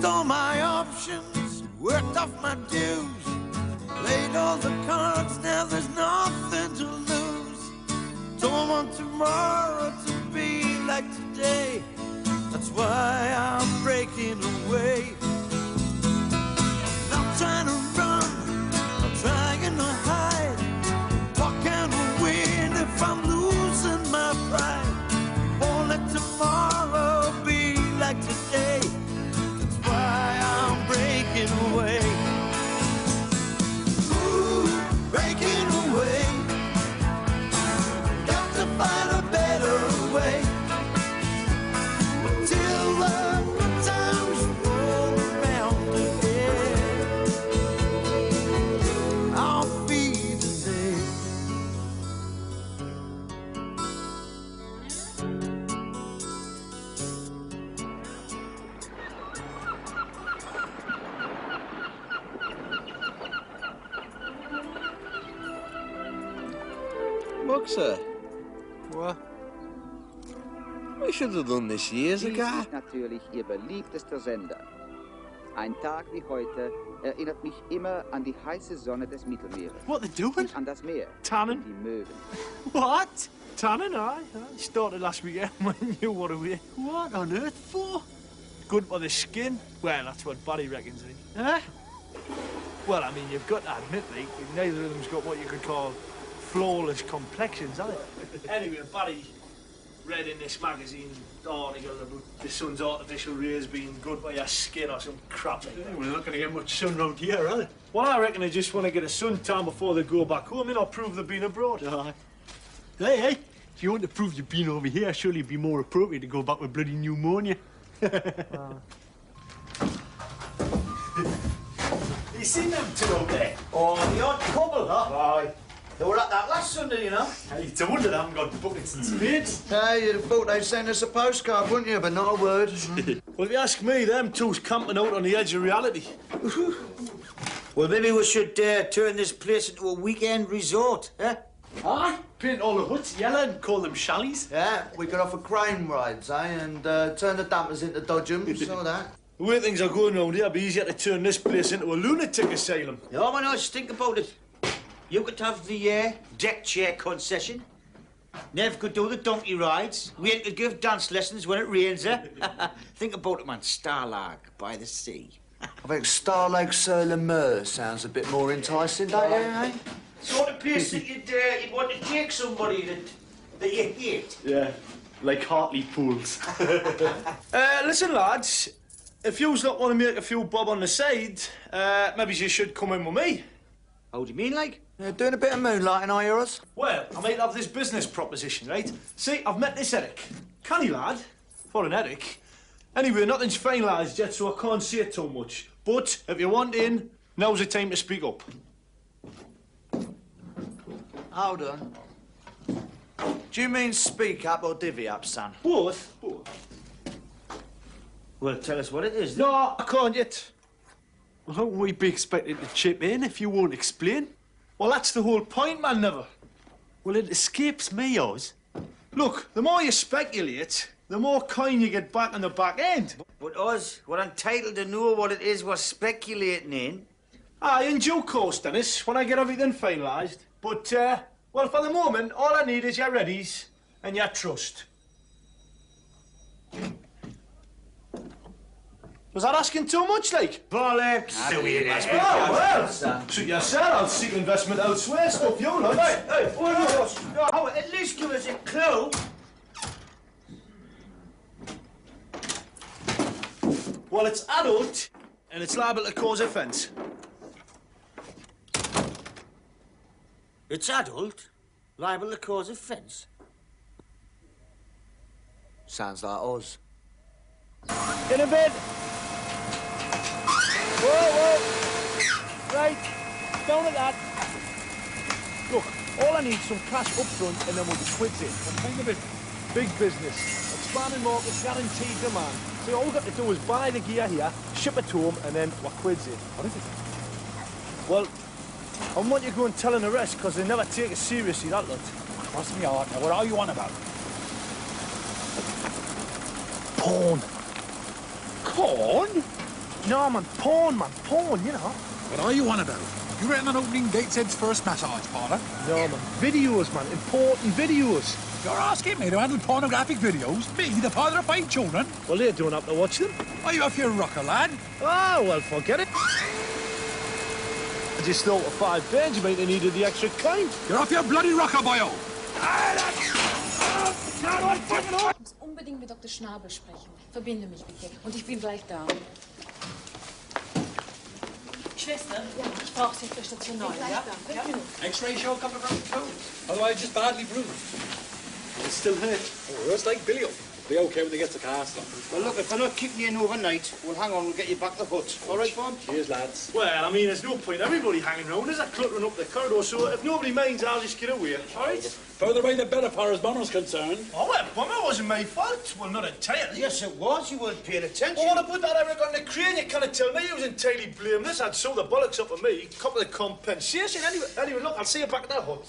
all my options, worked off my dues, played all the cards, now there's nothing to lose. Don't want tomorrow to be like today, that's why I'm breaking away. I'm trying to run, I'm trying to hide. What can I win if I'm losing my pride? Won't let tomorrow be like today, that's why I'm breaking away. Ooh, breaking away. Got to find a better way. Till the good times roll around again, I'll be the same. Moxey? What? We should have done this years ago. Dies ist natürlich Ihr beliebtester Sender. Ein Tag wie heute erinnert mich immer an die heiße Sonne des Mittelmeeres. What they're doing? Und an das Meer. Tanning? Und die Möwen. What? Tanning, aye. Started last weekend when you were away. What on earth for? Good for the skin? Well, that's what Barry reckons, eh? Huh? Well, I mean, you've got to admit, like, neither of them's got what you could call flawless complexions, have they? Anyway, Barry read in this magazine article about the sun's artificial rays being good for your skin or some crap like that. We're not going to get much sun round here, are they? Well, I reckon they just want to get a suntan before they go back home, or prove they've been abroad. Hey, if you want to prove you've been over here, surely it'd be more appropriate to go back with bloody pneumonia. You seen them two out there? Oh, the odd couple, huh? Aye. They were at that last Sunday, you know. Hey, it's a wonder they haven't got buckets and spades. Hey, you'd have thought they'd send us a postcard, wouldn't you? But not a word. Well, if you ask me, them two's camping out on the edge of reality. Well, maybe we should turn this place into a weekend resort, eh? Aye, paint all the huts yellow and call them challies. Yeah, we could offer crane rides, eh? And turn the dampers into dodgems, all that. The way things are going round here, it'd be easier to turn this place into a lunatic asylum. No, why not? Just think about it. You could have the deck chair concession. Nev could do the donkey rides. Wayne could give dance lessons when it rains, eh? Think about it, man. Starlark by the sea. I think Star Lake sur le Mer sounds a bit more enticing, don't you, eh? Sort of place that you'd want to take somebody that you hate. Yeah, like Hartlepool's. Listen, lads, if yous not want to make a few bob on the side, maybe you should come in with me. How do you mean, like? Yeah, doing a bit of moonlighting, are you, Oz? Well, I might have this business proposition, right? See, I've met this Eric. Canny lad, for an Eric. Anyway, nothing's finalised yet, so I can't say too much. But if you want in, now's the time to speak up. Hold on. Do you mean speak up or divvy up, son? Both. Well, tell us what it is. No, I can't yet. Well, how can we be expected to chip in if you won't explain? Well, that's the whole point, man, never. Well, it escapes me, Oz. Look, the more you speculate, the more coin you get back on the back end. But us, we're entitled to know what it is we're speculating in. Aye, in due course, Dennis, when I get everything finalised. But, well, for the moment, all I need is your readies and your trust. Was that asking too much, like? Bollocks! Oh, well, suit yourself. I'll seek investment elsewhere. Stuff you like. Hey, oh, at least give us a clue. Well, it's adult, and it's liable to cause offence. It's adult, liable to cause offence. Sounds like Oz. In a bit. Whoa. Right, down at that. Look, all I need is some cash up front and then we'll be quids in. I'm kind of it. Big business. Expanding market, guaranteed demand. So all we've got to do is buy the gear here, ship it to them, and then we're quids in. What is it? Well, I want you to go and tell the rest, because they never take us seriously, that lot. Cross me out. Now, what are you on about? Porn. Corn? No, man, porn, you know. What are you on about? You reckon on opening Gateshead's first massage parlour? No, man, videos, man, important videos. You're asking me to handle pornographic videos? Me, the father of 5 children? Well, they don't have to watch them. Are you off your rocker, lad? Oh, well, forget it. I just thought with 5 bands you might have needed the extra kind. You're off your bloody rocker, boyo! Ich muss unbedingt mit Dr. Schnabel sprechen. Verbinde mich bitte. Und ich bin gleich da. Schwester, ja, ich brauche Sie auf der Station 9, ja? X-ray show coming from the toes. Otherwise, just badly bruised. It's still hurt. Oh, it's like Billy. Be okay when they get to Castle. Well, look, if I'm not keeping you in overnight, well, hang on, we'll get you back to the hut. All right, Bob? Cheers, lads. Well, I mean, there's no point everybody hanging around. There's a cluttering up the corridor, so if nobody minds, I'll just get away. All right? Further away, the better, far as Bono's concerned. Oh, well, Bomber wasn't my fault. Well, not entirely. Yes, it was. You weren't paying attention. Oh, to put that Eric on the crane, you can't tell me he was entirely blameless. I'd sew the bollocks up of me. Couple of compensation. Anyway, look, I'll see you back at that hut.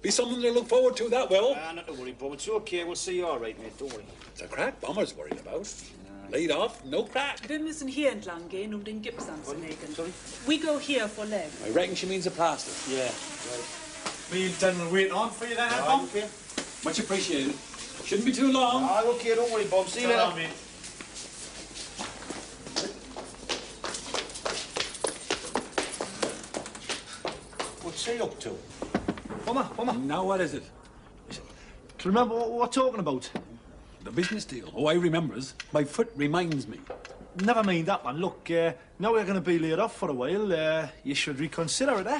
Be something to look forward to, that will. Not to worry, Bob. It's okay. We'll see you all right, mate. Don't worry. It's a crack Bomber's worried about. Laid off, no crack. Wir müssen hier entlang gehen, den Gips anzulegen. Sorry? We go here for leg. I reckon she means a plaster. Yeah, right. Me and Den will wait on for you then, Bob. Okay. Much appreciated. Shouldn't be too long. Okay, don't worry, Bob. See you later. Mate. What's he up to? Bomber. Now what is it? Do you remember what we're talking about? The business deal. Oh, I remembers. My foot reminds me. Never mind that, man. Look, now we're going to be laid off for a while. You should reconsider it, eh?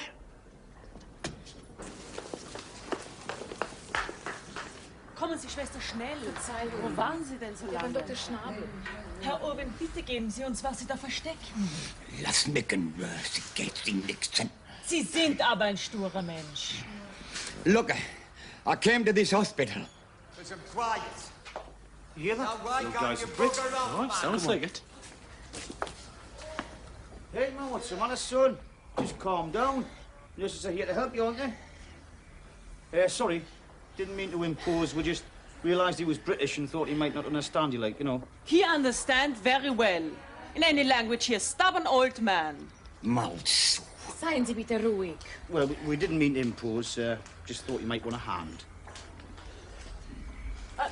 Kommen Sie, Schwester, schnell. Wo waren Sie denn so lange? Dr. Schnabel. Herr Owen, bitte geben Sie uns, was Sie da verstecken. Lass nicken, sie geht Ihnen nichts an. Sie sind aber ein sturer Mensch. Look, I came to this hospital. For some quiet. You hear that? You guys are Brits. Oh, sounds like it. Hey, man, what's the matter, son? Just calm down. Nurses are here to help you, aren't they? Sorry. Didn't mean to impose. We just realised he was British and thought he might not understand you, like, you know. He understands very well. In any language, he is stubborn old man. Mouse. Seien Sie bitte ruhig. Well, we didn't mean to impose. Just thought you might want a hand.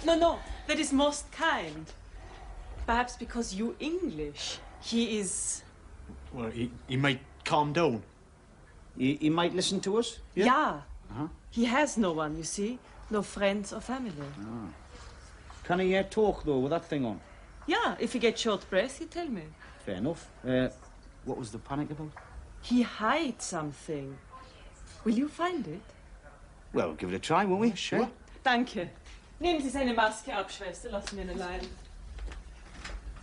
No, that is most kind. Perhaps because you English, he is... Well, he might calm down. He might listen to us? Yeah. He has no one, you see. No friends or family. Can he talk, though, with that thing on? Yeah, if he gets short breath, he tell me. Fair enough. What was the panic about? He hides something. Will you find it? Well, we'll give it a try, won't we? Sure. Danke. Nehmen Sie seine Maske ab, Schwester. Lassen wir ihn allein.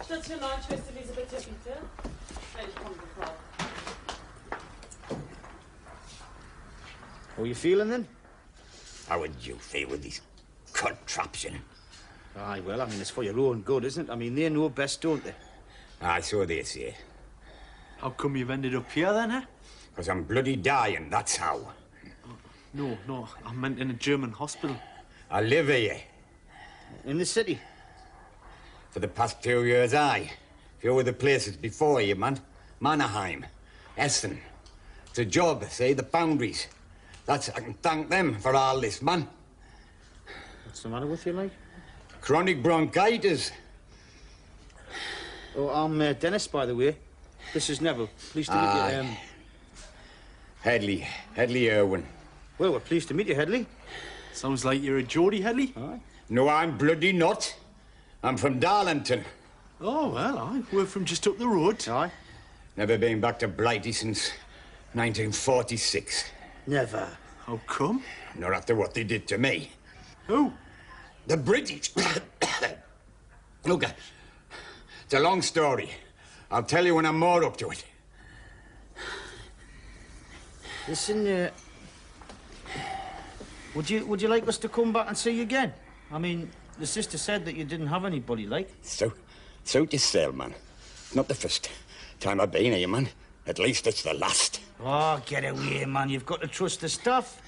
Station 9, Schwester Elisabeth, ja bitte. Ich komme sofort. How are you feeling, then? How would you feel with this contraption? Aye, well, I mean, it's for your own good, isn't it? I mean, they know best, don't they? Aye, so they say. How come you've ended up here, then, eh? Because I'm bloody dying, that's how. No, I meant in a German hospital. I live here. In the city? For the past 2 years, aye. Few of the places before you, man. Mannerheim, Essen. It's a job, say, the foundries. I can thank them for all this, man. What's the matter with you, like? Chronic bronchitis. Oh, I'm Dennis, by the way. This is Neville. Pleased to meet you. Headley Irwin. Well, we're pleased to meet you, Headley. Sounds like you're a Geordie, Headley. Aye. No, I'm bloody not. I'm from Darlington. Oh, well, we're from just up the road. Aye. Never been back to Blighty since 1946. Never. How come? Not after what they did to me. Who? The British. Look, it's a long story. I'll tell you when I'm more up to it. Listen, would you like us to come back and see you again? I mean, the sister said that you didn't have anybody, like. Suit yourself, man. Not the first time I've been here, man. At least it's the last. Oh, get away, man. You've got to trust the stuff.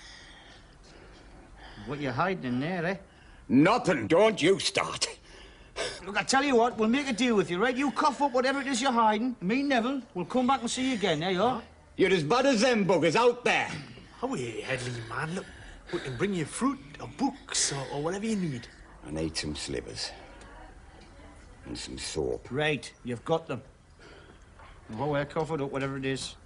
What you hiding in there, eh? Nothing. Don't you start. Look, I tell you what, we'll make a deal with you, right? You cough up whatever it is you're hiding. Me and Neville will come back and see you again, there you are. You're as bad as them buggers out there. Oh, yeah, Headley, man. Look, we can bring you fruit or books or whatever you need. I need some slivers. And some soap. Right, you've got them. Oh, we're covered up, whatever it is.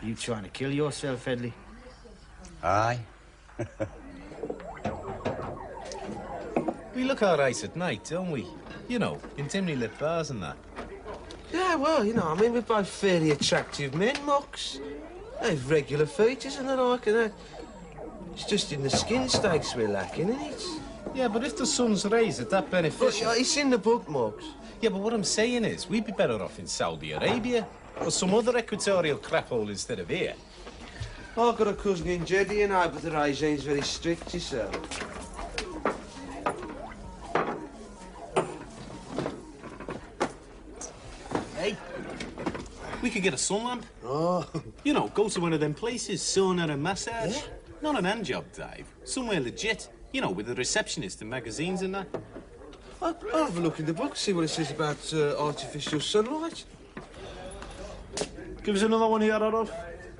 You trying to kill yourself, Headley? Aye. We look all right at night, don't we? You know, in dimly lit bars and that. Yeah, well, you know, I mean, we're both fairly attractive men, Mox. They've regular features and the like, and that. It's just in the skin stakes we're lacking, isn't it? Yeah, but if the sun's rays, is that beneficial? But, it's in the book, Mox. Yeah, but what I'm saying is, we'd be better off in Saudi Arabia or some other equatorial crap hole instead of here. I've got a cousin in Jeddah, you know, but the regime's very strict, you see. Hey, we could get a sun lamp. Oh. You know, go to one of them places, sauna and massage. Yeah? Not an hand job, Dave. Somewhere legit. You know, with a receptionist and magazines and that. I'll have a look in the book, see what it says about artificial sunlight. Give us another one here, Adolf.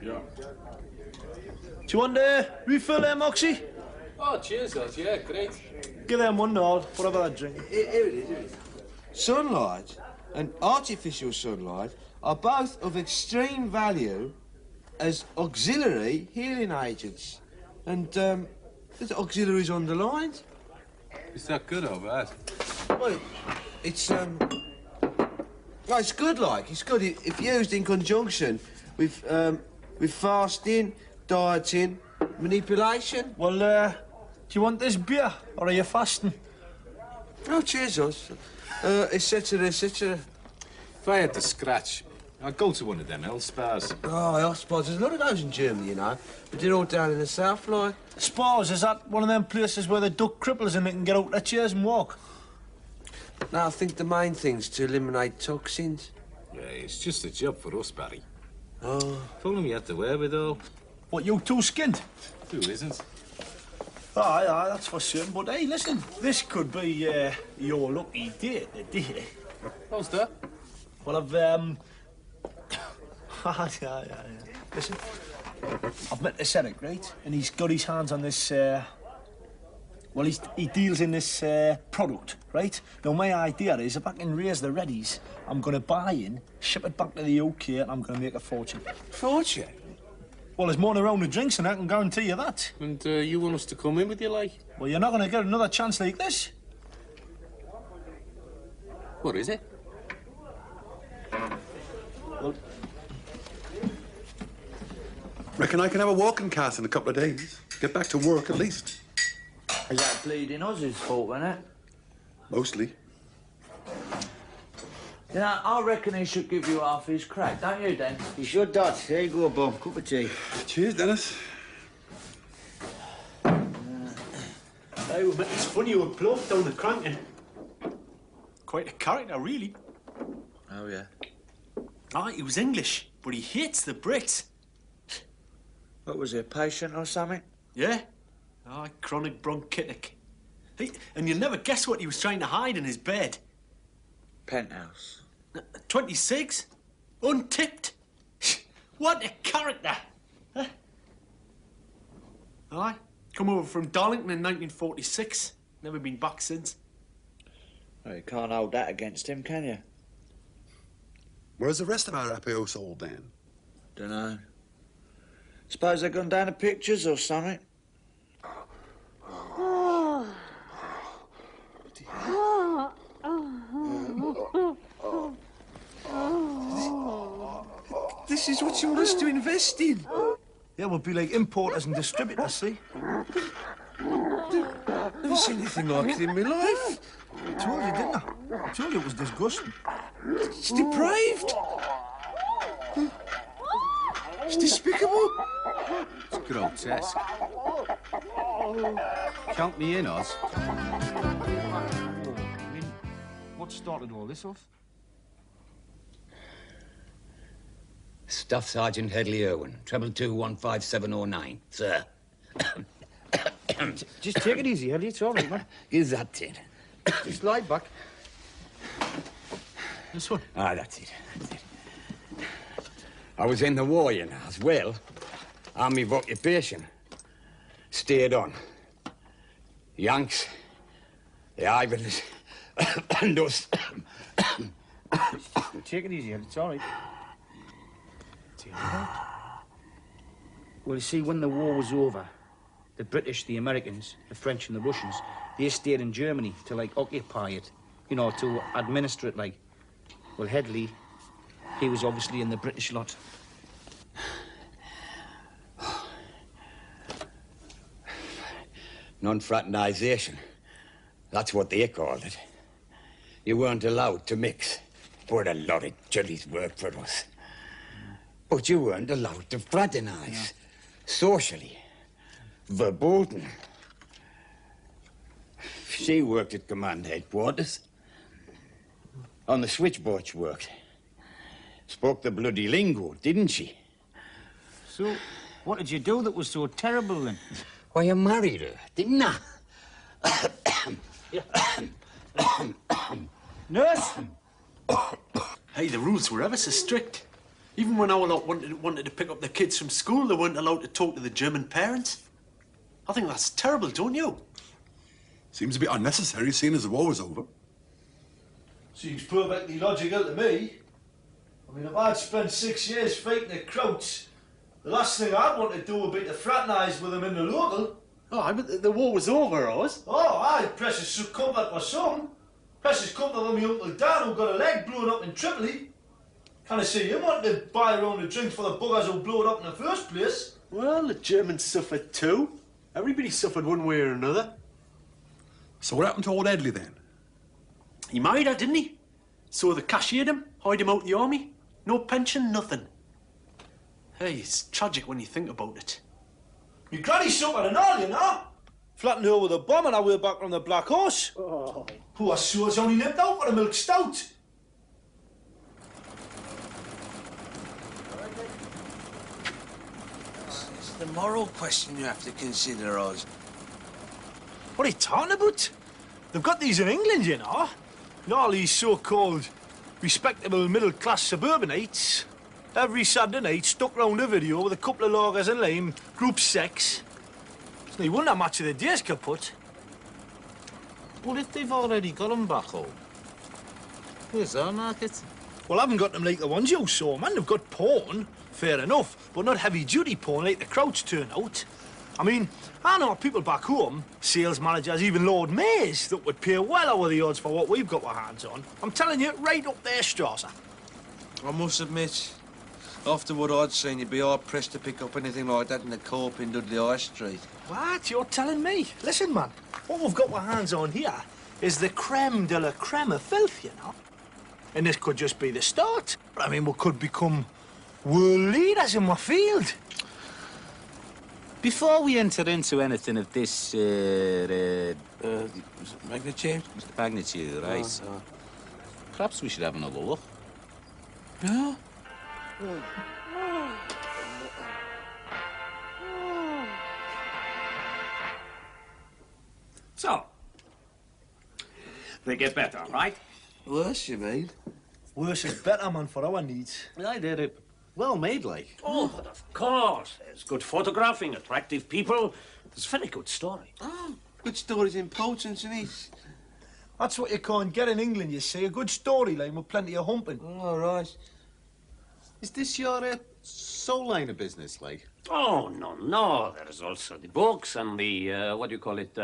Yeah. Do you want a refill there, Moxey? Oh, cheers, lads. Yeah, great. Give them one, Nord. Whatever that drink. Here it is. Sunlight and artificial sunlight are both of extreme value as auxiliary healing agents. And, there's auxiliaries underlined. Is that good or bad? Well, it's, well, it's good, like. It's good if used in conjunction with fasting, dieting, manipulation. Well, do you want this beer, or are you fasting? Oh, cheers, us. Etc., etc. If I had to scratch, I'd go to one of them health spas. Oh, health spas. There's a lot of those in Germany, you know. But they're all down in the south, like. Spas, is that one of them places where they duck cripples and they can get out their chairs and walk? No, I think the main thing's to eliminate toxins. Yeah, it's just a job for us, Barry. Oh. If only we had the wherewithal. What, you two skinned? Who isn't? Aye, that's for certain. But hey, listen, this could be your lucky day today. How's that? Well, I've yeah. Listen, I've met this Eric, right? And he's got his hands on this. Well, he deals in this product, right? Now, my idea is if I can raise the readies, I'm going to buy in, ship it back to the UK, and I'm going to make a fortune. Fortune? Well, there's more around the drinks, and I can guarantee you that. And you want us to come in with you, like? Well, you're not going to get another chance like this. What is it? Well, Reckon I can have a walking cast in a couple of days. Get back to work, at least. Is that bleeding Oz's fault, isn't it? Mostly. You know, I reckon he should give you half his crack, don't you, Den? You should, Dad. Here you go, Bum. Cup of tea. Cheers, Dennis. Hey, well, it's funny you were bluffed down the cranking. Quite a character, really. Oh, yeah. Ah, he was English, but he hates the Brits. What, was he, a patient or something? Yeah. Ah, chronic bronchitic. Hey, and you'll never guess what he was trying to hide in his bed. Penthouse. 26? Untipped? What a character! Huh? Aye. Come over from Darlington in 1946. Never been back since. Well, you can't hold that against him, can you? Where's the rest of our IPO sold, then? Dunno. Suppose they've gone down to pictures or something? This is what you want us to invest in. Yeah, we'll be like importers and distributors, see? Never seen anything like it in my life. I told you, didn't I? I told you it was disgusting. It's depraved. It's despicable. It's grotesque. Count me in, Oz. I mean, what started all this off? Staff Sergeant Headley Irwin, 222-15709, sir. Just take it easy, Headley. It's all right, man. Is that it? Just lie back. This one? Ah, that's it. I was in the war, you know, as well. Army of occupation. Stayed on. Yanks, the Ivans, and us. Take it easy, Headley. It's all right. Well, you see, when the war was over, the British, the Americans, the French and the Russians, they stayed in Germany to, like, occupy it, you know, to administer it, like. Well, Headley, he was obviously in the British lot. Non-fraternisation. That's what they called it. You weren't allowed to mix. But a lot of jollies worked for us. But you weren't allowed to fraternise. Socially. Verboten. She worked at command headquarters. On the switchboard she worked. Spoke the bloody lingo, didn't she? So, what did you do that was so terrible, then? Why, you married her, didn't I? Nurse! Hey, the rules were ever so strict. Even when our lot wanted to pick up the kids from school, they weren't allowed to talk to the German parents. I think that's terrible, don't you? Seems a bit unnecessary, seeing as the war was over. Seems perfectly logical to me. I mean, if I'd spent 6 years fighting the Krauts, the last thing I'd want to do would be to fraternise with them in the local. Oh, but the war was over, Oz. Oh, aye, precious comfort for some. Precious comfort for me Uncle Dan, who got a leg blown up in Tripoli. Can I see him wanting to buy a round of drinks for the buggers who blew it up in the first place? Well, the Germans suffered too. Everybody suffered one way or another. So what happened to old Headley then? He married her, didn't he? So they cashiered him, hired him out the army. No pension, nothing. Hey, it's tragic when you think about it. My granny suffered and all, you know. Flattened her with a bomb on our way back from the Black Horse. Oh. Poor soul's only nipped out for a milk stout. It's the moral question you have to consider, Oz. What are you talking about? They've got these in England, you know. And all these so-called respectable middle-class suburbanites. Every Saturday night, stuck round a video with a couple of lagers and lime, group sex. It's no wonder much of the day's kaput. Well, if they've already got them back home, where's our market? Well, I haven't got them like the ones you saw, man. They've got porn, fair enough, but not heavy-duty porn like the Krauts turn out. I mean, I know people back home, sales managers, even Lord Mayors, that would pay well over the odds for what we've got our hands on. I'm telling you, right up there, Strasser. I must admit, after what I'd seen, you'd be hard-pressed to pick up anything like that in the co-op in Dudley High Street. What? You're telling me? Listen, man, what we've got our hands on here is the creme de la creme of filth, you know? And this could just be the start. I mean, we could become world leaders in our field. Before we enter into anything of this, magnitude? Magnitude, right. Perhaps we should have another look. Yeah? So, they get better, right? Worse, you mean? Worse is better, man, for our needs. I did it. Well made, like. Oh, but of course. There's good photographing, attractive people. It's a very good story. Oh, good story's important, isn't it? That's what you can't get in England, you see. A good storyline with plenty of humping. All right. Is this your sole line of business, like? Oh, no. There is also the books and the, what do you call it,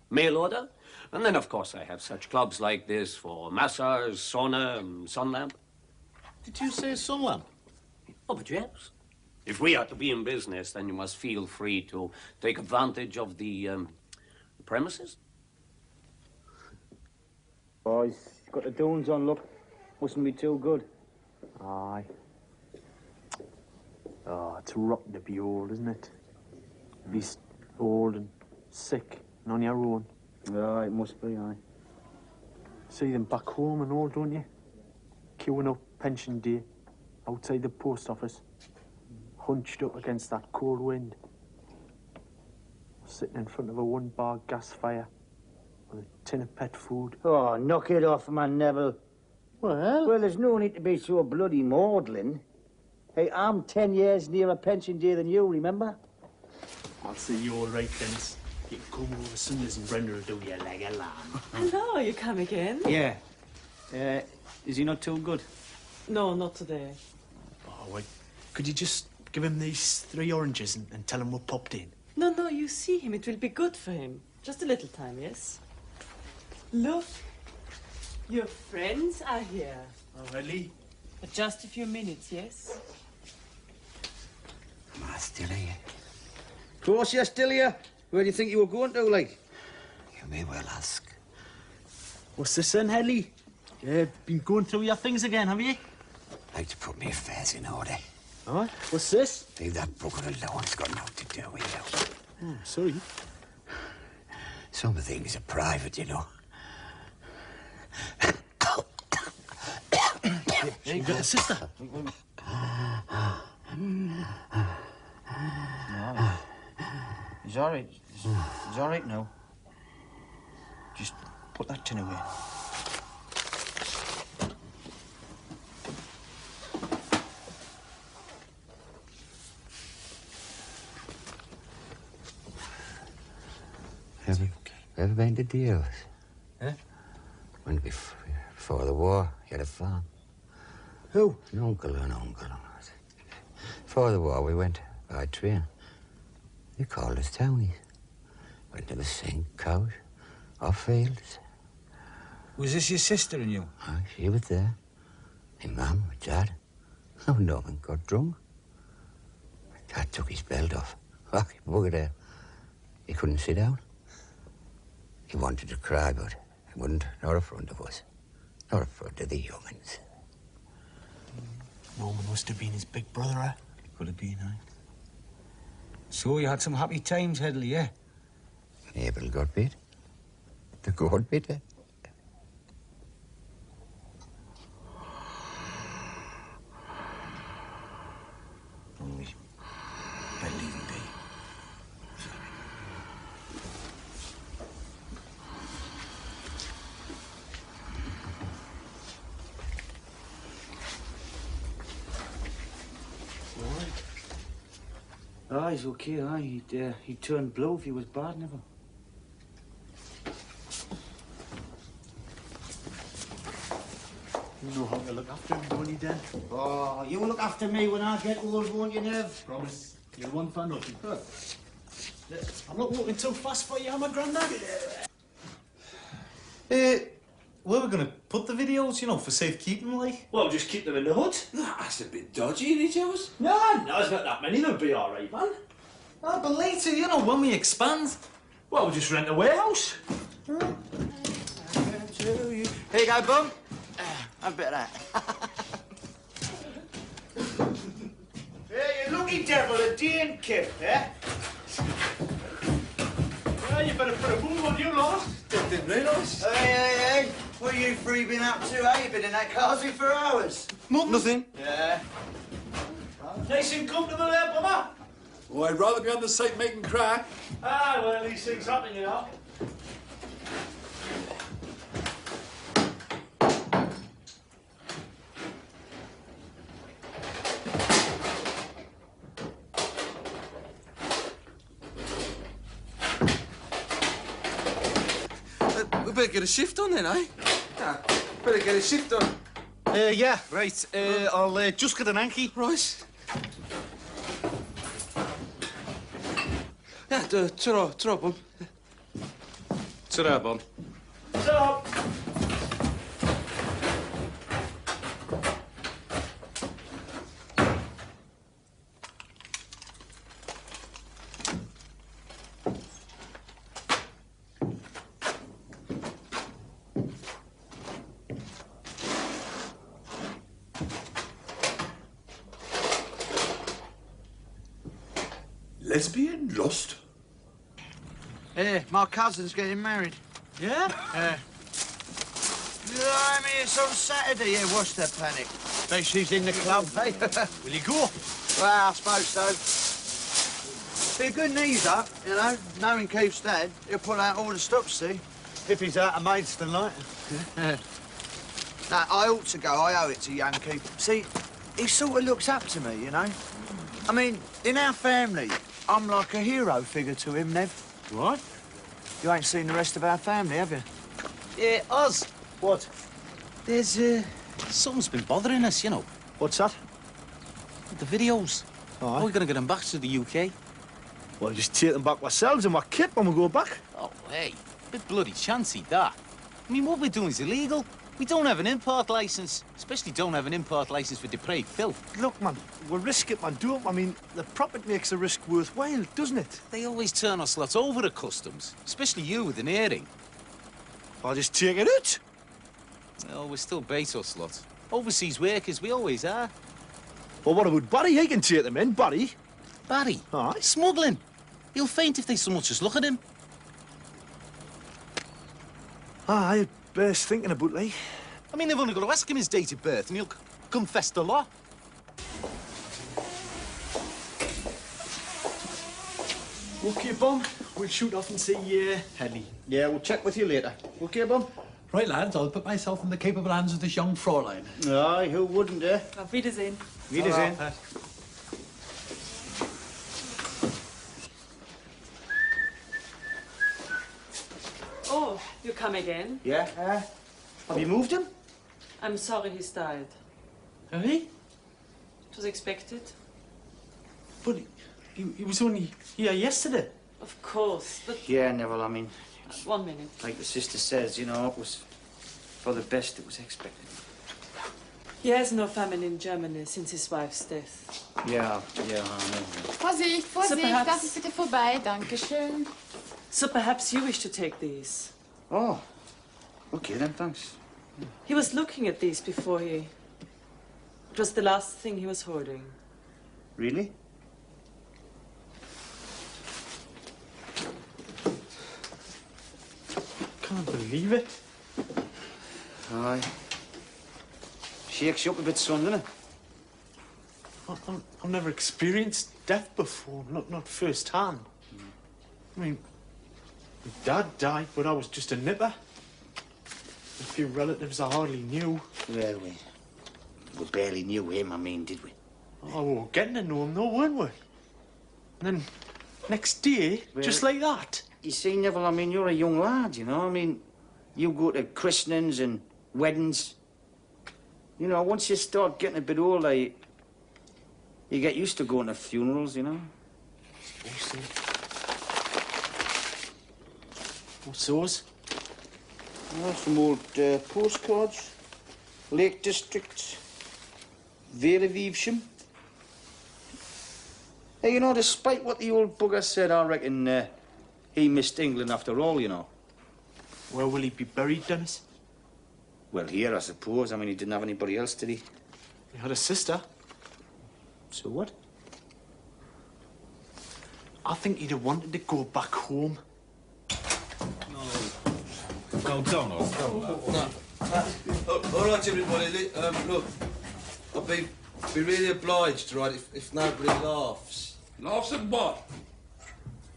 mail order. And then, of course, I have such clubs like this for massage, sauna, and sun lamp. Did you say sun lamp? Oh, but yes. If we are to be in business, then you must feel free to take advantage of the premises. Boys, got the Dunes on, look. Mustn't be too good. Aye. Oh, it's rotten to be old, isn't it? Be old and sick and on your own. Yeah, it must be, aye. See them back home and all, don't you? Queuing up pension day outside the post office. hunched up against that cold wind, sitting in front of a one-bar gas fire with a tin of pet food. Oh, knock it off, man, Neville. Well, there's no need to be so bloody maudlin. Hey, I'm 10 years nearer pension day than you, remember? I'll see you all right, Dennis. You can come over Sundays and Brenda will do you like a lamb. Hello, you come again? Yeah. Is he not too good? No, not today. Oh, wait. Could you just give him these 3 oranges and tell him we're popped in? No, you see him. It will be good for him. Just a little time, yes? Look, your friends are here. Oh, Headley? For just a few minutes, yes? Am I still here? Of course you're still here. Where do you think you were going to, like? You may well ask. What's this then, Headley? Been going through your things again, have you? Like to put my affairs in order. All right. What's this? Leave that bugger alone. It's got nothing to do with you. Oh, sorry. Some things are private, you know. You got a sister? No. He's all right. He's all right now. Just put that tin away. Ever been to deals? Eh? When before the war, you had a farm. Who? An uncle. Before the war, we went by train. They called us townies. Went to the sink, cows, or fields. Was this your sister and you? Aye, she was there. My mum, my dad. Oh, Norman got drunk. Dad took his belt off. Oh, he buggered out. He couldn't sit down. He wanted to cry, but he wouldn't. Not in front of us. Not in front of the young'uns. Norman must have been his big brother, eh? Could have been, aye. So you had some happy times, Headley, yeah? Abel got bit. The goat bit her. Only better leave him be. Ah, he's okay, aye. He'd turn blue if he was bad, Neville. You know how to look after him, don't you, Dan? Oh, you look after me when I get old, won't you, Nev? Promise. You're one for nothing. I'm not walking too fast for you, am I, Grandad? Where are we going to put the videos, you know, for safekeeping, like? Well, just keep them in the hut. That's a bit dodgy in each house. No, there's not that many. They'll be all right, man. Oh, but later, you know, when we expand. Well, we'll just rent a warehouse. Here you go, bum. A bit of that. Hey, you lucky devil, a Dean kid, eh? Well, you better put a boom on you, lot. Didn't realise. Hey. What you three been up to, eh? You've been in that causey for hours. Nothing. Yeah. Nice and comfortable there, Bummer. Oh, I'd rather be on the site making crack. Ah, well, these things happen, you know. We better get a shift on then, eh? Yeah, better get a shift on. Yeah, right. I'll just get an Anki. Right. Yeah, ta-ra, bum. Ta-ra, Bum. So, Lesbian lost? My cousin's getting married. yeah? I mean, it's on Saturday. Yeah, what's the panic? Bet she's in the club, hey? Will you go? Well, I suppose so. Be a good knees up, you know. Knowing Keith's dad, he'll pull out all the stops, see? If he's out of mates tonight. No, I ought to go. I owe it to young Keith. See, he sort of looks up to me, you know. I mean, in our family, I'm like a hero figure to him, Nev. What? You ain't seen the rest of our family, have you? Yeah, Oz. What? There's, something's been bothering us, you know. What's that? The videos. Aye. How are we going to get them back to the UK? Well, just take them back ourselves and we're kit when we go back. Oh, hey, bit bloody chancy, that. I mean, what we're doing is illegal. We don't have an import licence, especially don't have an import licence for depraved filth. Look, man, we risk it, man, don't we? I mean, the profit makes the risk worthwhile, doesn't it? They always turn us lots over at customs, especially you with an earring. I'll just take it out. No, we're still Bezos lot. Overseas workers, we always are. Well, what about Barry? He can take them in, Barry. Barry? Aye. Smuggling. He'll faint if they so much as look at him. Aye, bears thinking about, like. I mean, they've only got to ask him his date of birth and he'll confess the law. OK, Bum. We'll shoot off and see Headley. Yeah, we'll check with you later. OK, Bum? Right, lads, I'll put myself in the capable hands of this young Fräulein. Aye, who wouldn't, eh? Auf Wiedersehen. Wiedersehen. Oh, you come again? Yeah? Have you moved him? I'm sorry he's died. Hey? It was expected. But he was only here yesterday. Of course, but... Yeah, Neville, I mean... 1 minute. Like the sister says, you know, it was for the best it was expected. He has no family in Germany since his wife's death. Yeah, I know. Vorsicht, Vorsicht, perhaps- darf ich bitte vorbei? Dankeschön. So perhaps you wish to take these. Oh, okay then, thanks. He was looking at these before he... It was the last thing he was holding. Really? Can't believe it. Aye. Shakes you up a bit, son, doesn't it? I've never experienced death before, not firsthand. I mean, my dad died, but I was just a nipper. A few relatives I hardly knew. Well, we barely knew him, I mean, did we? Oh, we were getting to know him, though, weren't we? And then, next day, Well, just like that. You see, Neville, I mean, you're a young lad, you know? I mean, you go to christenings and weddings. You know, once you start getting a bit older, you get used to going to funerals, you know? What's those? Oh, some old postcards. Lake District. Vale of Evesham. Hey, you know, despite what the old bugger said, I reckon he missed England after all, you know. Where will he be buried, Dennis? Well, here, I suppose. I mean, he didn't have anybody else, did he? He had a sister. So what? I think he'd have wanted to go back home. No, don't. All right, everybody. Look, I'll be really obliged, right, if nobody laughs. Laughs at what?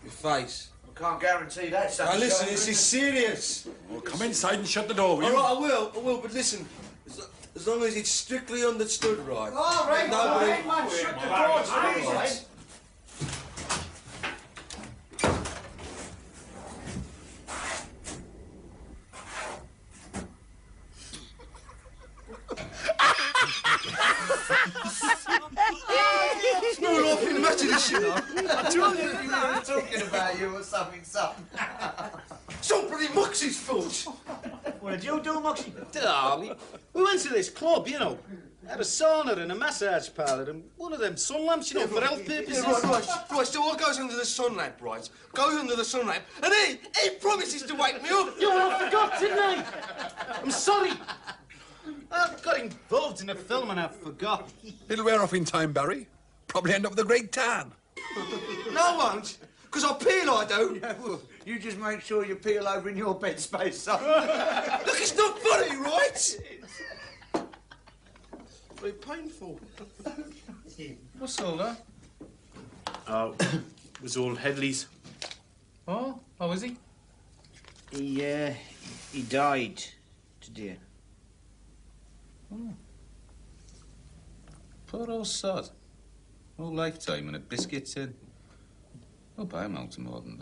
Your face. I can't guarantee that. Now listen, this is serious. Well, come inside and shut the door, will All you? right, I will, but listen, as long as it's strictly understood, right? All right, Nobody... man, shut the door, please. It's no laughing matter, this, you know. I told you we were talking about you or something. Somebody Moxey's fault. What did you do, Moxey? We went to this club, you know. Had a sauna and a massage parlour and one of them sun lamps, you know, for health purposes. Right, so what goes under the sun lamp, right? Goes under the sun lamp, and he promises to wake me up. You know, I forgot, didn't I? I'm sorry. I got involved in a film and I forgot. It'll wear off in time, Barry. Probably end up with a great tan. No, I won't, because I peel, I do. Yeah, well, you just make sure you peel over in your bed space, son. Look, it's not funny, right? Very painful. What's all that? Oh, it was old Headley's. Oh, how is he? He died today. Oh. Poor old sod. No lifetime and a biscuit tin. I'll buy him out more than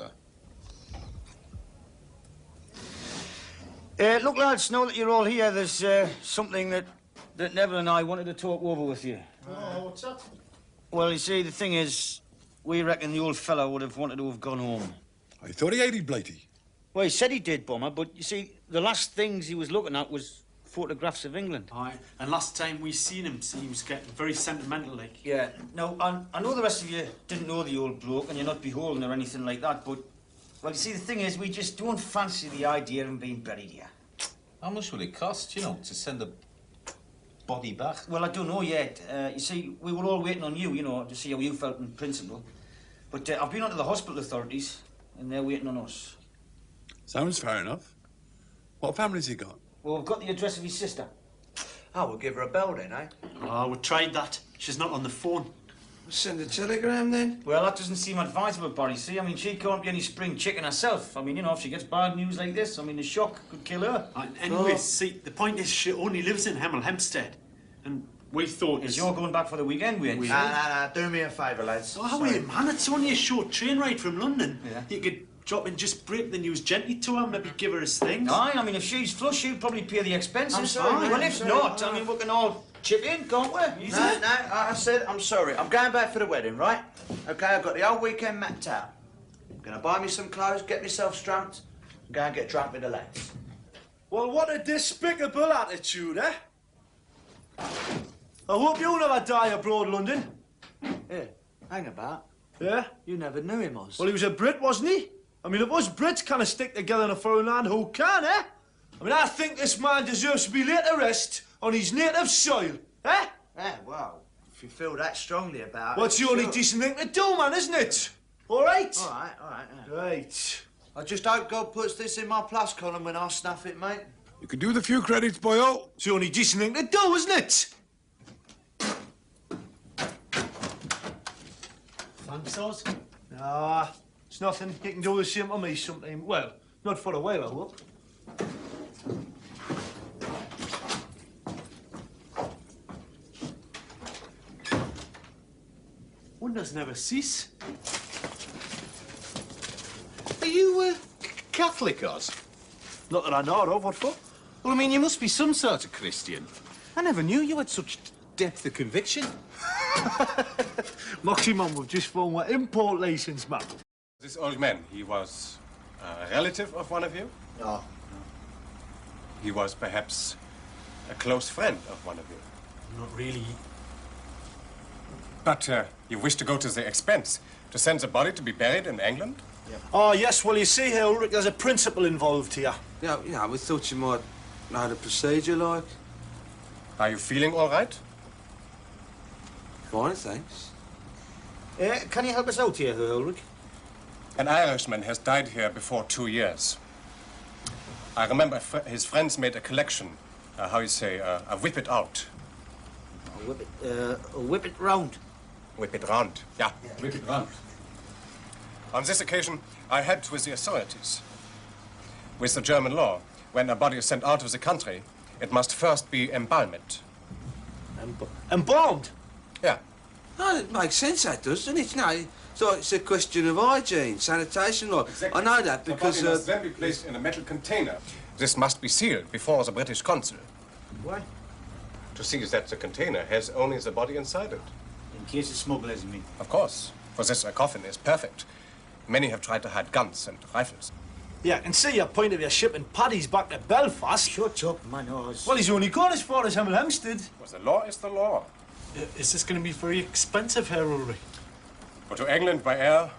that. Look, lads, now that you're all here, there's something that Neville and I wanted to talk over with you. Oh, what's that? Well, you see, the thing is, we reckon the old fellow would have wanted to have gone home. I thought he hated Blighty. Well, he said he did, Bomber, but you see, the last things he was looking at was photographs of England. Aye, and last time we seen him, he was getting very sentimental, like. Yeah. Now, I know the rest of you didn't know the old bloke, and you're not beholden or anything like that, but, well, you see, the thing is, we just don't fancy the idea of him being buried here. How much will it cost, you know, to send a body back? Well, I don't know yet. You see, we were all waiting on you, you know, to see how you felt in principle. But I've been on to the hospital authorities, and they're waiting on us. Sounds fair enough. What family's he got? Well, we've got the address of his sister. Oh, we'll give her a bell then, eh? Oh, we tried that. She's not on the phone. Send a telegram then. Well, that doesn't seem advisable, Barry. See, I mean, she can't be any spring chicken herself. I mean, you know, if she gets bad news like this, I mean, the shock could kill her. Anyway, see, the point is she only lives in Hemel Hempstead. And we thought... Is you're going back for the weekend, we ain't? Nah, do me a favour, lads. Oh, wait, man, it's only a short train ride from London. Yeah. You could drop in, just break the news gently to her, maybe give her his things. Aye, I mean, if she's flush, she'll probably pay the expenses. I'm sorry, Well, if not, I mean, we can all chip in, can't we? No, I said I'm sorry. I'm going back for the wedding, right? OK, I've got the whole weekend mapped out. I'm going to buy me some clothes, get myself strumped, and go and get drunk with the lads. Well, what a despicable attitude, eh? I hope you never die abroad, London. Yeah, hang about. Yeah? You never knew him, Oz. Well, he was a Brit, wasn't he? I mean, if us Brits kind of stick together in a foreign land, who can, eh? I mean, I think this man deserves to be laid to rest on his native soil, eh? Yeah, well, if you feel that strongly about What's it... the only decent thing to do, man, isn't it? All right? All right, yeah. Right. I just hope God puts this in my plus column when I snuff it, mate. You could do the few credits, boyo. It's the only decent thing to do, isn't it? Thanks, Oz. Nah, it's nothing. You can do the same to me sometime. Well, not for a while, I hope. Wonders never cease. Are you, Catholic, Oz? Not that I know of, what for? Well, I mean, you must be some sort of Christian. I never knew you had such depth of conviction. Moxey, man, we've just found our import license, man. This old man, he was a relative of one of you? No. He was perhaps a close friend of one of you? Not really. But you wish to go to the expense to send the body to be buried in England? Yeah. Oh, yes, well, you see here, Ulrich, there's a principle involved here. Yeah, we thought you might know the procedure, like. Are you feeling all right? Fine, thanks. Can you help us out here, Ulrich? An Irishman has died here before 2 years. I remember his friends made a collection, how you say, a whip it out. Whip it round. Whip it round, yeah. Whip it round. On this occasion, I helped with the authorities. With the German law, when a body is sent out of the country, it must first be embalmed. Embalmed? Yeah. No, it makes sense, that does, doesn't it? No, so it's a question of hygiene, sanitation law. Exactly. I know that because... The body must then be placed in a metal container. This must be sealed before the British consul. Why? To see that the container has only the body inside it. In case of smugglers, you mean? Of course. For this, a coffin is perfect. Many have tried to hide guns and rifles. Yeah, I can see your point of your shipping paddies back to Belfast. Shut up, man, Oz. Well, he's only gone as far as Hemel Hempstead. Well, the law is the law. Is this going to be very expensive here, Ulrich? But to England by air,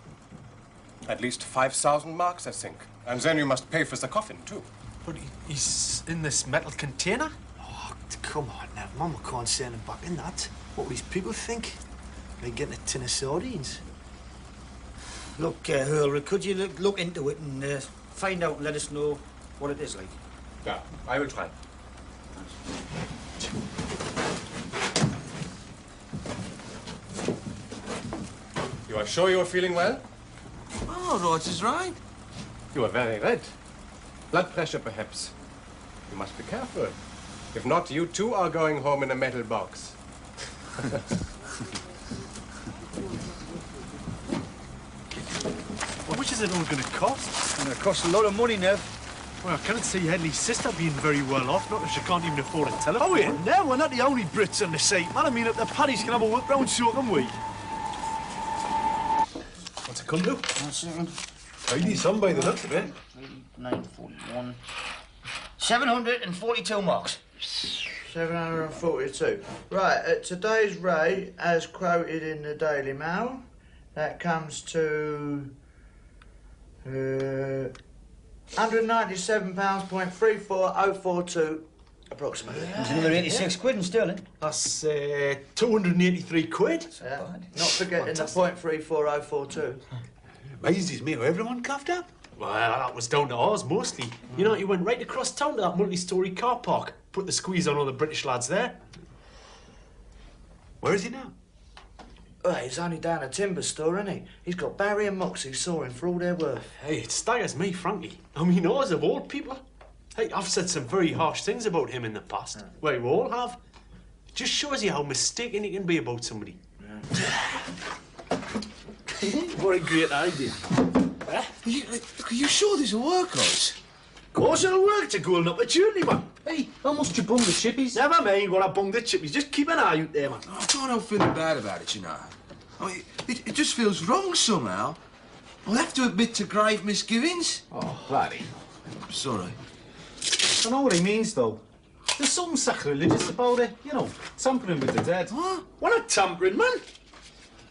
at least 5,000 marks, I think. And then you must pay for the coffin, too. But he's in this metal container? Oh, come on now, Mama can't send him back in that. What will these people think? Like getting a tin of sardines. Look, Ulrich, could you look into it and find out and let us know what it is like? Yeah, I will try. You are sure you are feeling well? Oh, right is right. You are very red. Blood pressure, perhaps. You must be careful. If not, you too are going home in a metal box. How much is it all going to cost? It's going to cost a lot of money, Nev. Well, I can't see Headley's sister being very well off, not that she can't even afford a telephone. Oh, wait, no, we're not the only Brits on the site, man. I mean, if the Paddies can have a whip round, so can we. What's it come to? 1 second. Tidy some by the looks of it. 941. 742 marks. 742. Right, at today's rate, as quoted in the Daily Mail, that comes to £197.34042 approximately. There's another 86 quid in sterling. That's 283 quid. Yeah. Not forgetting the .34042. Amazes me how everyone coughed up. Well, that was down to ours, mostly. You know, he went right across town to that multi-storey car park. Put the squeeze on all the British lads there. Where is he now? Well, he's only down a timber store, isn't he? He's got Barry and Moxey sawing for all they're worth. Hey, it staggers me, frankly. I mean, ours of all people. Hey, I've said some very harsh things about him in the past. Yeah. Well, we all have. It just shows you how mistaken he can be about somebody. Yeah. What a great idea. Are you sure this will work, guys? Of course it'll work. It's a golden opportunity, man. Hey, how much did you bung the chippies? Never mind what I bung the chippies. Just keep an eye out there, man. I can't help feeling bad about it, you know. I mean, it just feels wrong somehow. I'll have to admit to grave misgivings. Oh, bloody. Sorry. I know what he means, though. There's something sacrilegious about it, you know, tampering with the dead. Huh? What a tampering, man.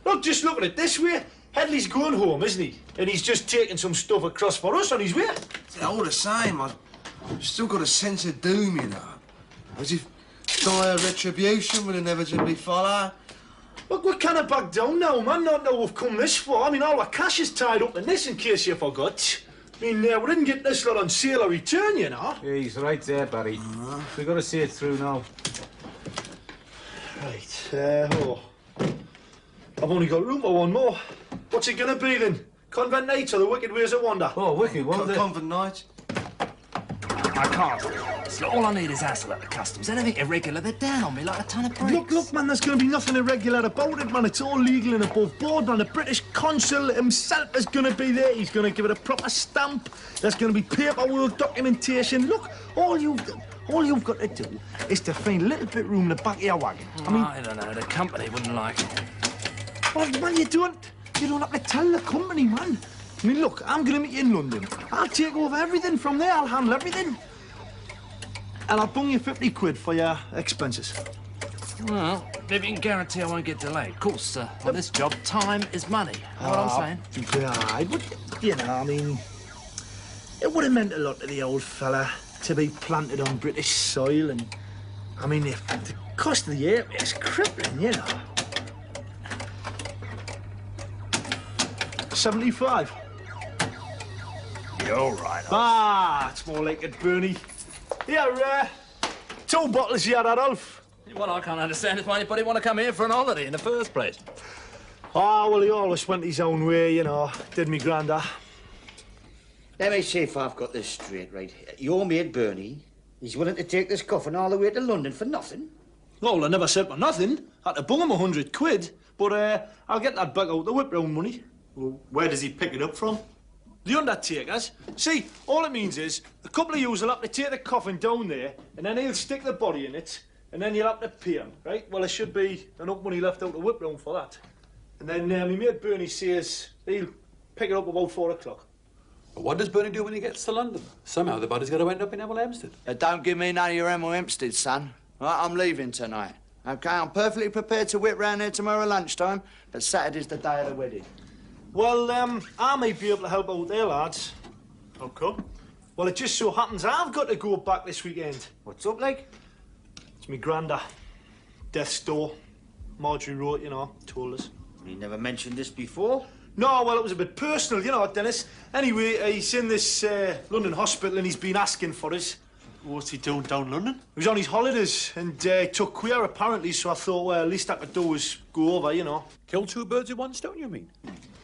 Look, just look at it this way. Headley's going home, isn't he? And he's just taking some stuff across for us on his way. All the same, I've still got a sense of doom, you know. As if dire retribution will inevitably follow. Look, we can't back down now, man. Not now we've come this far. I mean, all our cash is tied up in this, in case you forgot. I mean, we didn't get this lot on sale or return, you know. Yeah, he's right there, Barry. We've got to see it through now. Right, I've only got room for one more. What's it gonna be then? Convent night or the Wicked Ways of Wonder? Oh, Wicked Wonder. Convent night. I can't. So all I need is hassle at the customs. Anything irregular, they're down on me like a ton of bricks. Look, man, there's gonna be nothing irregular about it, man. It's all legal and above board, man. The British consul himself is gonna be there. He's gonna give it a proper stamp. There's gonna be paperwork, documentation. Look, all you've got to do is to find a little bit of room in the back of your wagon. I don't know, the company wouldn't like it. Well, man, you don't have to tell the company, man. I mean, look, I'm going to meet you in London. I'll take over everything from there. I'll handle everything. And I'll bung you 50 quid for your expenses. Well, if you can guarantee I won't get delayed. Of course, on this job, time is money. Know what I'm saying? Yeah, but, you know, I mean, it would have meant a lot to the old fella to be planted on British soil. And, I mean, if the cost of the air is crippling, you know. 75. You're all right. It's more like it, Bernie. Here, 2 bottles here, Adolf. What I can't understand is why anybody want to come here for an holiday in the first place. Oh, well, he always went his own way, you know. Did me granda. Let me see if I've got this straight, right. Your mate, Bernie, he's willing to take this coffin all the way to London for nothing? Well, I never said for nothing. I had to bung him 100 quid. But I'll get that back out the whip round money. Well, where does he pick it up from? The undertakers. See, all it means is a couple of yous will have to take the coffin down there, and then he'll stick the body in it, and then you'll have to pay him, right? Well, there should be enough money left out the whip round for that. And then my mate Bernie says he'll pick it up about 4 o'clock. But what does Bernie do when he gets to London? Somehow the body's got to end up in Hemel Hempstead. Don't give me none of your Hemel Hempstead, son. Right, I'm leaving tonight. OK, I'm perfectly prepared to whip round there tomorrow lunchtime, but Saturday's the day of the wedding. Well, I may be able to help out there, lads. How come? Well, it just so happens I've got to go back this weekend. What's up, like? It's me granda. Death's door. Marjorie wrote, you know, told us. You never mentioned this before? No, well, it was a bit personal, you know, Dennis. Anyway, he's in this London hospital and he's been asking for us. What's he doing down London? He was on his holidays and took queer apparently, so I thought, well, least I could do was go over, you know. Kill two birds with one stone, you mean?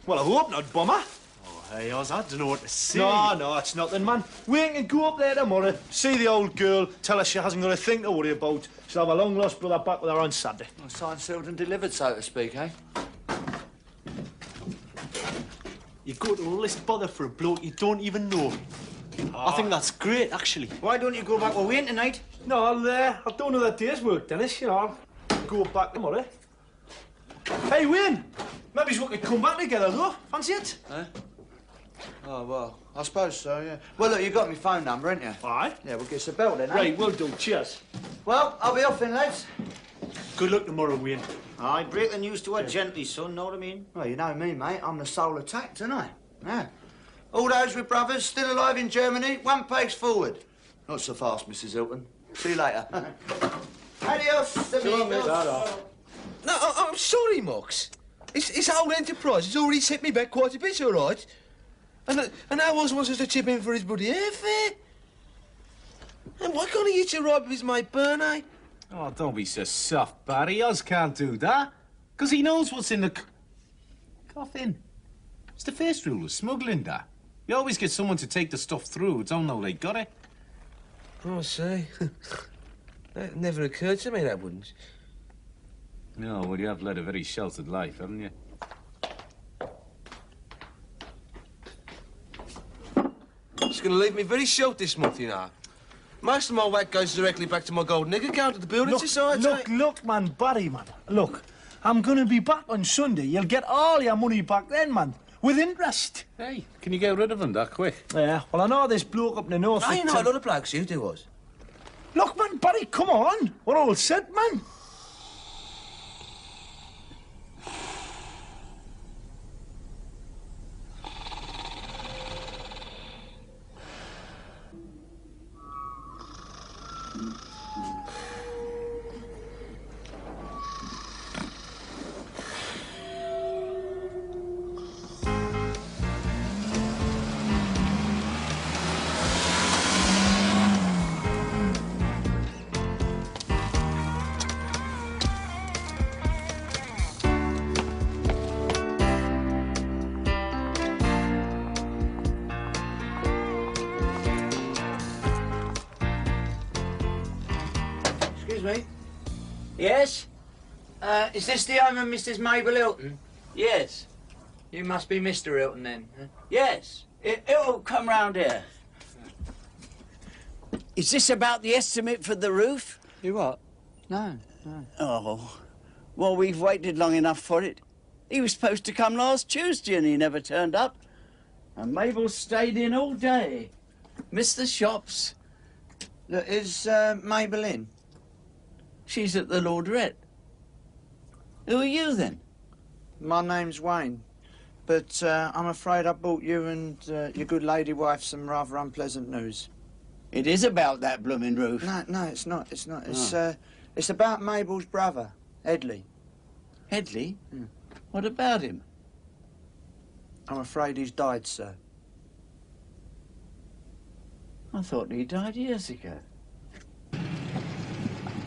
Well, I hope not, bomber. Oh, hey, Oz, I don't know what to say. No, it's nothing, man. We can go up there tomorrow, see the old girl, tell her she hasn't got a thing to worry about. She'll have a long-lost brother back with her on Saturday. Well, signed, sealed and delivered, so to speak, eh? You go to all this bother for a bloke you don't even know. I think that's great, actually. Why don't you go back with Wayne tonight? No, I'll do another day's work, Dennis, you know. I'll go back tomorrow. Hey, Wayne! Maybe we could come back together, though. Fancy it? Eh? Oh, well, I suppose so, yeah. Well, look, you got my phone number, ain't you? All right. Yeah, we'll give us a bell then, eh? Right, will do. Cheers. Well, I'll be off then, lads. Good luck tomorrow, Wayne. Aye, break the news to her gently, son, know what I mean? Well, you know me, mate. I'm the soul attacked, aren't I? Yeah. All those with brothers still alive in Germany, one pace forward. Not so fast, Mrs. Hilton. See you later. Adios, amigos. No, I'm sorry, Mox. His whole enterprise has already set me back quite a bit, all right? And I wants us to chip in for his bloody airfare. And why can't he hitch a ride with his mate Bernie? Oh, don't be so soft, Barry. Oz can't do that. Because he knows what's in the coffin. It's the first rule of smuggling, that. You always get someone to take the stuff through who don't know they got it. Oh, I see. That never occurred to me, that wouldn't. No, well, you have led a very sheltered life, haven't you? It's going to leave me very short this month, you know. Most of my whack goes directly back to my golden egg account at the Building Society. Look, man, Barry, man. Look, I'm going to be back on Sunday. You'll get all your money back then, man. With interest. Hey, can you get rid of them that quick? Yeah, well, I know this bloke up in the north... I know a lot of blokes who do us. Look, man, Barry, come on. We're all set, man. Excuse me. Yes? Is this the home of Mrs. Mabel Hilton? Yes. You must be Mr. Hilton then. Huh? Yes. It'll come round here. Is this about the estimate for the roof? You what? No. Oh, well, we've waited long enough for it. He was supposed to come last Tuesday and he never turned up. And Mabel stayed in all day. Missed the shops. Look, is Mabel in? She's at the laundrette. Who are you, then? My name's Wayne. But I'm afraid I brought you and your good lady wife some rather unpleasant news. It is about that blooming roof. No, it's not. It's not. It's about Mabel's brother, Headley. Headley? What about him? I'm afraid he's died, sir. I thought he died years ago.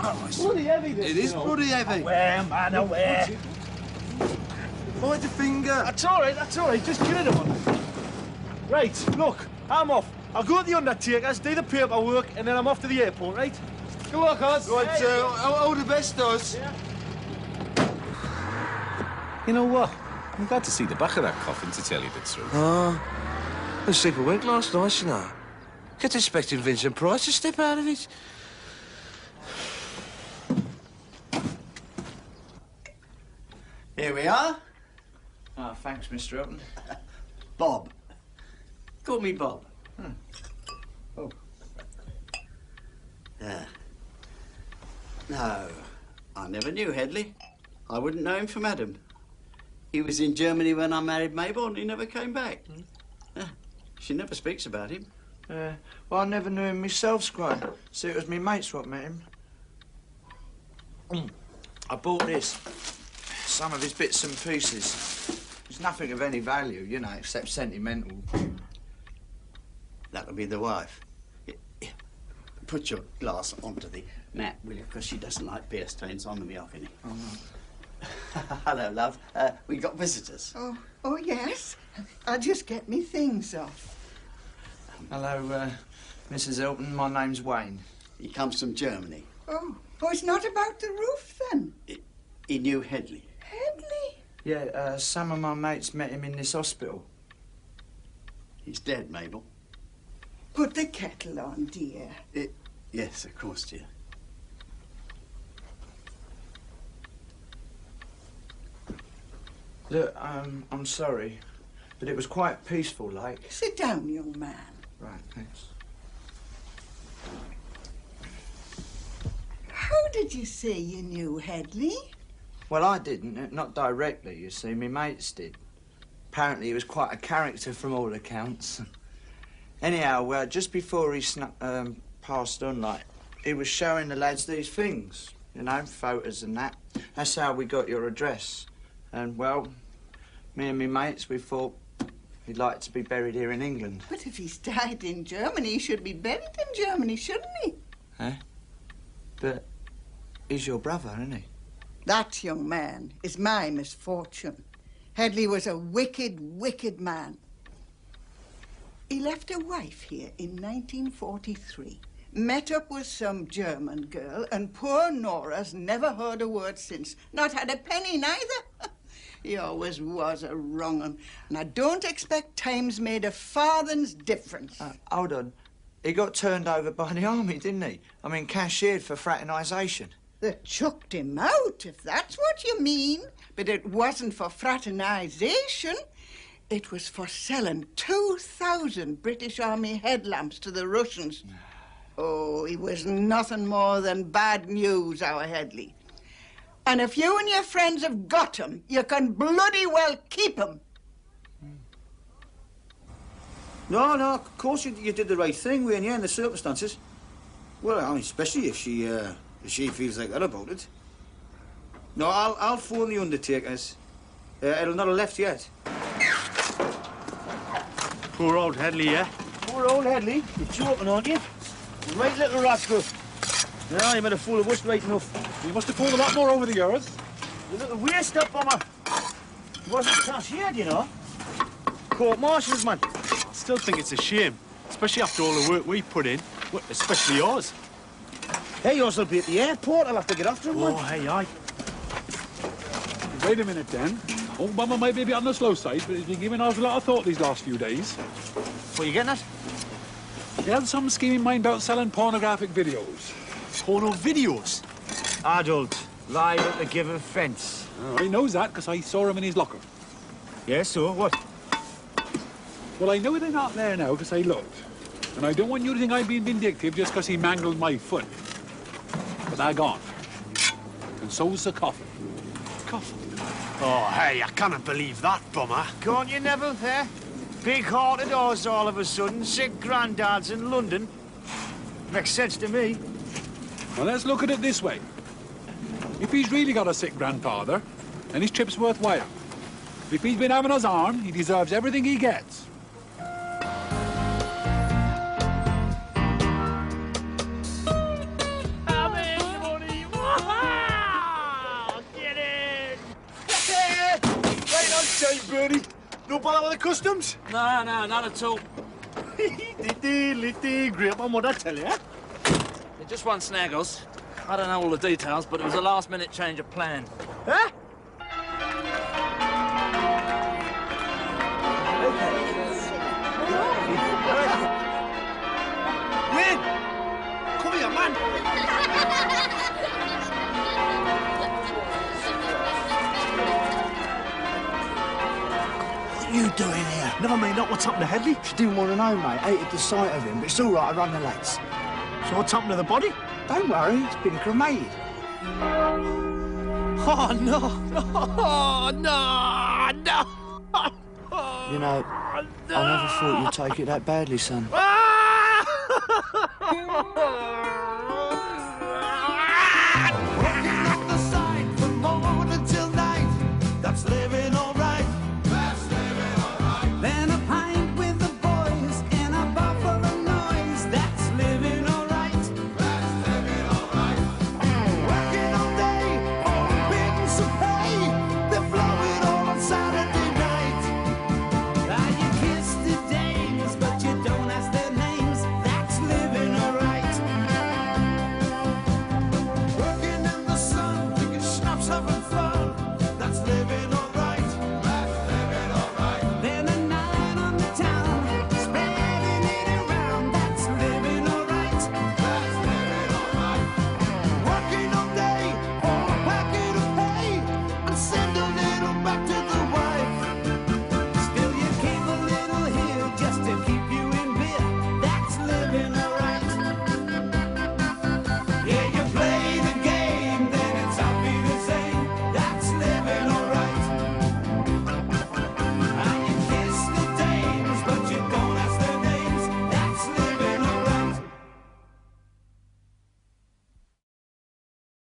Oh, it's bloody heavy, this. It is bloody heavy. Aware, man, aware. Bite the finger. That's all right, just get it on. Right, look, I'm off. I'll go to the undertakers, do the paperwork, and then I'm off to the airport, right? Good luck, Oz. Right, all the best, Oz. Yeah. You know what? I'm glad to see the back of that coffin, to tell you the truth. Oh, I was sleep awake last night, you know. Kept expecting Vincent Price to step out of it. Here we are. Oh, thanks, Mr. Hilton. Bob. Call me Bob. Oh. No, I never knew Headley. I wouldn't know him from Adam. He was in Germany when I married Mabel and he never came back. She never speaks about him. Well, I never knew him myself, Squire. See, it was me mates what met him. I bought this. Some of his bits and pieces. There's nothing of any value, you know, except sentimental. That'll be the wife. put your glass onto the mat, will you? Because she doesn't like beer stains on the off, innit? Hello, love. We got visitors. Oh, yes. I'll just get me things off. Hello, Mrs. Hilton. My name's Wayne. He comes from Germany. Oh, it's not about the roof, then? He knew Headley. Headley? Yeah, some of my mates met him in this hospital. He's dead, Mabel. Put the kettle on, dear. Yes, of course, dear. Look, I'm sorry, but it was quite peaceful, like. Sit down, young man. Right, thanks. How did you say you knew Headley? Well, I didn't, not directly, you see. My mates did. Apparently he was quite a character from all accounts. Anyhow, just before he passed on, like, he was showing the lads these things, you know, photos and that. That's how we got your address. And, well, me and my mates, we thought he'd like to be buried here in England. But if he's died in Germany, he should be buried in Germany, shouldn't he? Eh? But he's your brother, isn't he? That, young man, is my misfortune. Headley was a wicked, wicked man. He left a wife here in 1943, met up with some German girl, and poor Nora's never heard a word since. Not had a penny, neither. He always was a wrong 'un, and I don't expect time's made a farthing's difference. Hold on. He got turned over by the army, didn't he? I mean, cashiered for fraternisation. They chucked him out, if that's what you mean. But it wasn't for fraternisation. It was for selling 2,000 British Army headlamps to the Russians. Oh, he was nothing more than bad news, our Headley. And if you and your friends have got him, you can bloody well keep him. No, of course you did the right thing, weren't you, in the circumstances? Well, I mean, especially if she feels like that about it. No, I'll phone the undertakers. It'll not have left yet. Poor old Headley, yeah? Poor old Headley? You're joking, aren't you? Right little rascal. Yeah, you made a fool of us right enough. You must have pulled a lot more over the years. You little waste up, bomber. He wasn't cashiered, you know. Court-martials, man. I still think it's a shame, especially after all the work we put in, especially yours. Hey, yours will be at the airport. I'll have to get after him, man. Oh, hey, aye. Wait a minute, then. Old Mama might be a bit on the slow side, but he's been giving us a lot of thought these last few days. What are you getting at? He had some scheme in mind about selling pornographic videos. Porno videos? Adult, liable to give offence. Oh, he knows that, because I saw him in his locker. Yes, so what? Well, I know they're not there now, because I looked. And I don't want you to think I'm being vindictive just because he mangled my foot. But they're gone. And so's the coffin. Coffin? Oh, hey, I cannot believe that, bummer. Can't you, Neville, eh? Big-hearted horse all of a sudden, sick granddads in London. Makes sense to me. Well, let's look at it this way. If he's really got a sick grandfather, then his trip's worthwhile. If he's been having his arm, he deserves everything he gets. Bernie, no bother with the customs? No, not at all. Great one, what I tell you, eh? They just want snaggles. I don't know all the details, but it was a last-minute change of plan. Huh? Win! Come here, man! What are you doing here? Never mind, not what's happened to Headley. She didn't want to know, mate. Hated the sight of him, but it's all right, I run the lads. So what's happened to the body? Don't worry, it's been cremated. Oh, no, no. You know, I never thought you'd take it that badly, son.